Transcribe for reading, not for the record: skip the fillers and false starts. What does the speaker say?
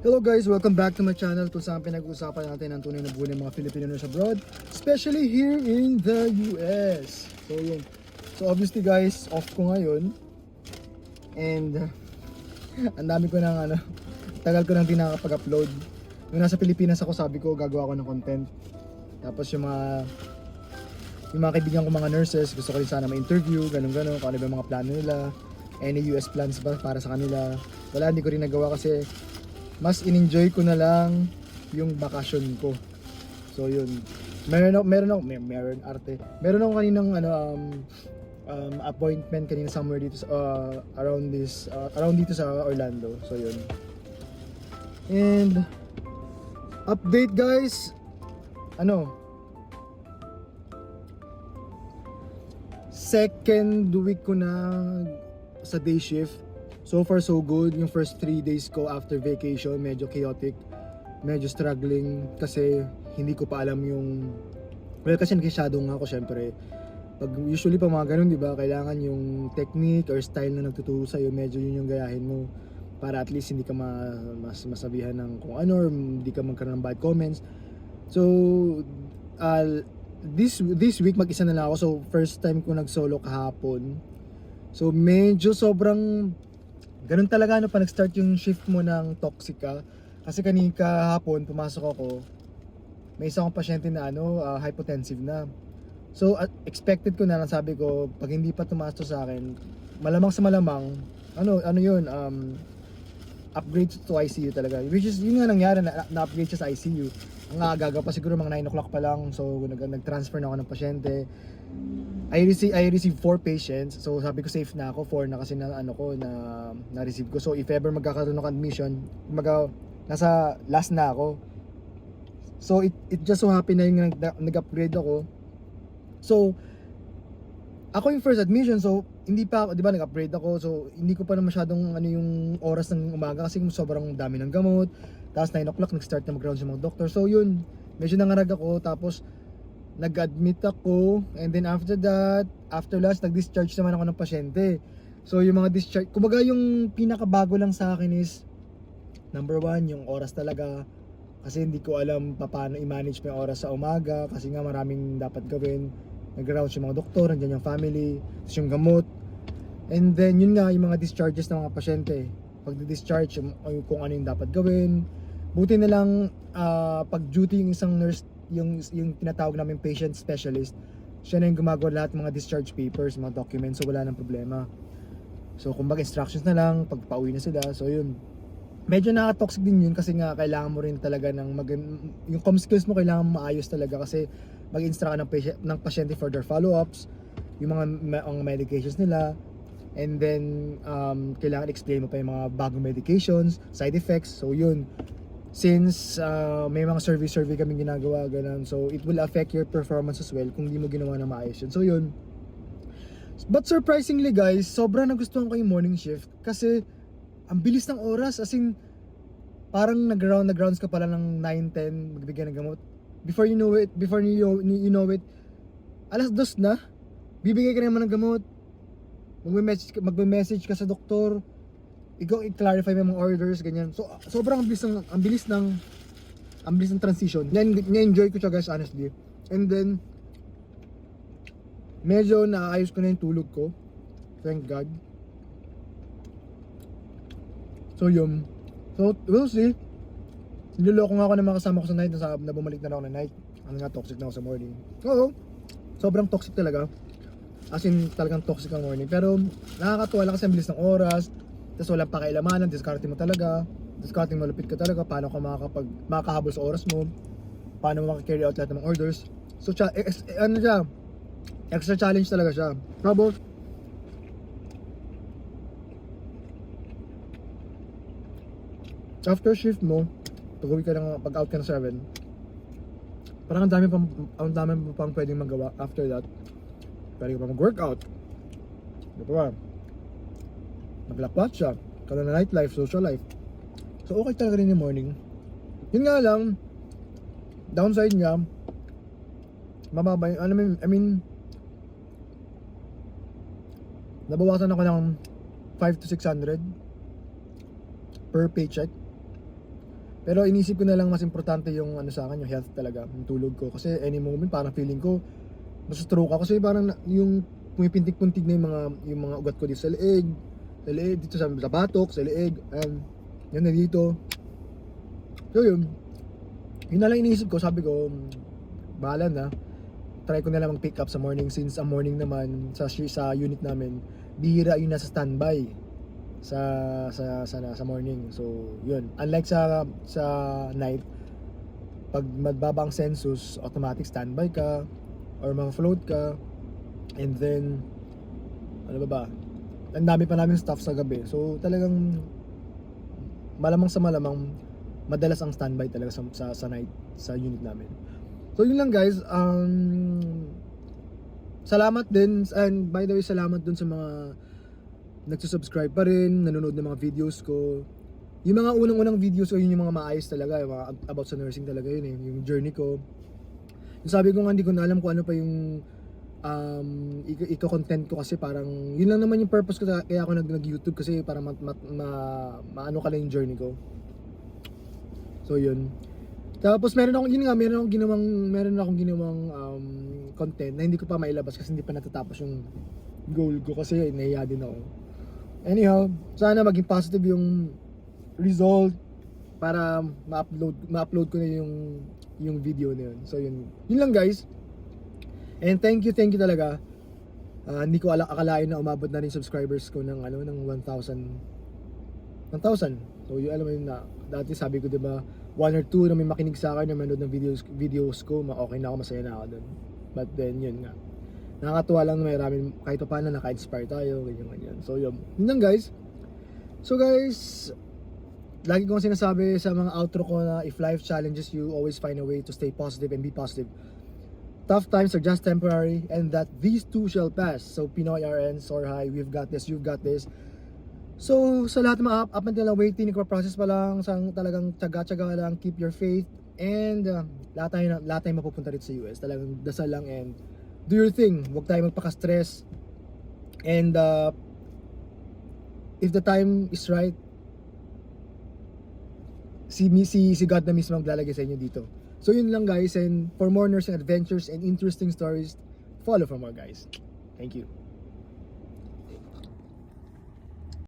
Hello guys, welcome back to my channel kung saan pinag-uusapan natin ang tunay na buhay ng mga Filipino nurse abroad, especially here in the US. So yun. So obviously guys, off ko ngayon. And ang dami ko ng tagal ko nang di nakakapag-upload. Nung nasa Pilipinas ako, sabi ko gagawa ako ng content. Tapos yung mga kaibigan ko mga nurses, gusto ko rin sana ma-interview, ganun-ganun, kung ano ba yung mga plano nila. Any US plans ba para sa kanila. Wala, hindi ko rin nagawa kasi mas in-enjoy ko na lang yung bakasyon ko. So yun. Meron ako kaninang appointment kanina somewhere dito sa around dito sa Orlando. So yun. And update guys. Second week ko na sa day shift. So far so good. Yung first 3 days ko after vacation, medyo chaotic, medyo struggling kasi hindi ko pa alam yung kasi nag-shadow nga ako syempre. Usually pa mga ganun, di ba, kailangan yung technique or style na nagtuturo sa'yo, medyo yun yung gayahin mo para at least hindi ka masabihan ng kung ano or hindi ka magkaroon ng bad comments. So this week mag-isa na lang ako, so first time ko nag-solo kahapon. So medyo sobrang ganun talaga pa nag-start yung shift mo ng toxic ka. Kasi kanina kahapon pumasok ako, may isa akong pasyente na hypotensive na. So expected ko na, sabi ko, pag hindi pa tumaas to sa akin, malamang sa malamang upgrade to ICU talaga. Which is yun nga nangyari, na-upgrade siya sa ICU. Ang agaga pa siguro mga 9 o'clock pa lang, so nag-transfer na ako ng pasyente. I received 4 patients. So sabi ko safe na ako, 4 na kasi na-receive ko. So if ever magkakaroon ng admission, nasa last na ako. So it just so happen na yung nag-upgrade ako. So ako yung first admission, so hindi pa ako, 'di ba, nag-upgrade ako. So hindi ko pa na masyadong yung oras ng umaga kasi sobrang dami ng gamot. Tapos 9 o'clock nag-start na mag-round sa mga doctor. So yun, medyo nangarag ako. Tapos nag-admit ako, and then after that, after lunch, nag-discharge naman ako ng pasyente. So yung mga discharge, kumbaga yung pinakabago lang sa akin is number 1, yung oras talaga. Kasi hindi ko alam paano i-manage yung oras sa umaga kasi nga maraming dapat gawin. Nag-round yung mga doktor, nandiyan yung family, tapos yung gamot. And then yun nga, yung mga discharges ng mga pasyente. Pag discharge kung ano yung dapat gawin. Buti na lang pag duty yung isang nurse, yung tinatawag namin patient specialist, siya na yung gumagawa lahat ng mga discharge papers, mga documents, so wala nang problema. So kumbaga instructions na lang pag pauwi na sila. So yun, medyo nakaka-toxic din yun kasi nga kailangan mo rin talaga yung com skills mo kailangan maayos talaga kasi mag-instruct ka ng pasyente for their follow-ups, yung mga medications nila, and then kailangan explain mo pa yung mga bagong medications, side effects. So yun, since may mga survey kaming ginagawa ganun, so it will affect your performance as well kung di mo ginawa na maayos yun. So yun, but surprisingly guys, sobrang nagustuhan ko yung morning shift kasi ang bilis ng oras, as in parang nag-rounds ka pala ng 9-10 magbigay ng gamot. Before you know it, alas 2 na, bibigay ka naman ng gamot, magme-message ka sa doktor, ikaw i-clarify mo yung mga orders, ganyan. So sobrang ang bilis ng transition. Na-enjoy ko siya guys, honestly. And then medyo naayos ko na yung tulog ko, thank God. So yun, so we'll see. Niloloko nga ako ng mga kasama ko sa night, na bumalik na ako na night. Ano nga, toxic na ako sa morning. Oo, sobrang toxic talaga. As in talagang toxic ang morning. Pero nakakatuwa lang kasi ang bilis ng oras. Tapos walang pakialamanan, discarding mo talaga. Discarding malupit ka talaga. Paano ka makakahabol sa oras mo. Paano mo makakarry out lahat ng mga orders. So extra challenge talaga siya. Tapos after shift mo, pag-uwi ka lang, pag-out ka ng 7, parang ang dami pang pwedeng magawa after that. Pwede ka pa mag-workout. Di ba? Maglakbat siya, karoon na nightlife, social life. So okay talaga rin yung morning. Yun nga lang, downside niya, mababa yung, nabawasan ako ng 500 to 600 per paycheck. Pero inisip ko na lang mas importante yung ano sa akin, yung health talaga, yung tulog ko. Kasi any moment parang feeling ko stroke ako kasi parang yung pumipintik-puntig na yung mga ugat ko dito sa leeg dito sa batok, sa leeg, and yun na dito. So yun na lang iniisip ko, sabi ko, bahala na. Try ko na lang mag-pick up sa morning since ang morning naman sa unit namin, bihira yung nasa standby sa morning. So, yun. Unlike sa night, pag magbaba ang census, automatic standby ka or ma-float ka. And then ano ba? Ang dami pa namin staff sa gabi. So, talagang malamang sa malamang madalas ang standby talaga sa night sa unit namin. So yun lang guys, salamat din, and by the way salamat dun sa mga nagsusubscribe pa rin, nanonood ng mga videos ko. Yung mga unang-unang videos ko, yun yung mga maayos talaga, yung mga about sa nursing talaga yun yung journey ko. Yung sabi ko nga, hindi ko na alam kung ano pa yung iko-content ko kasi parang yun lang naman yung purpose ko kaya ako nag-YouTube kasi para maano ka lang yung journey ko. So yun. Tapos meron akong ginawang content na hindi ko pa mailabas kasi hindi pa natatapos yung goal ko kasi nahiya din ako. Anyhow, sana maging positive yung result para ma-upload ko na yung video na yun. So yun lang guys. And thank you talaga. Hindi ko akalain na umabot na rin subscribers ko ng 1,000. So yung alam mo yun na dati sabi ko 'di ba 1 or 2 na may makinig sa akin na manood ng videos ko, okay na ako, masaya na ako doon. But then yun nga. Nakakatuwa lang na may kahit pa paano naka-inspire tayo, ganyan. So yun lang guys. So guys, lagi kong sinasabi sa mga outro ko na if life challenges you, always find a way to stay positive and be positive. Tough times are just temporary and that these too shall pass. So Pinoy RN, soar high, we've got this, you've got this. So sa lahat ng mga up until now waiting, process pa lang, talagang tsaga-tsaga lang, keep your faith, and lahat tayo mapupunta rin sa US. Talagang dasal lang and do your thing. Huwag tayo magpaka-stress. And if the time is right, si God na mismo maglalagay sa inyo dito. So yun lang guys, and for more nursing adventures and interesting stories, follow for more guys. Thank you.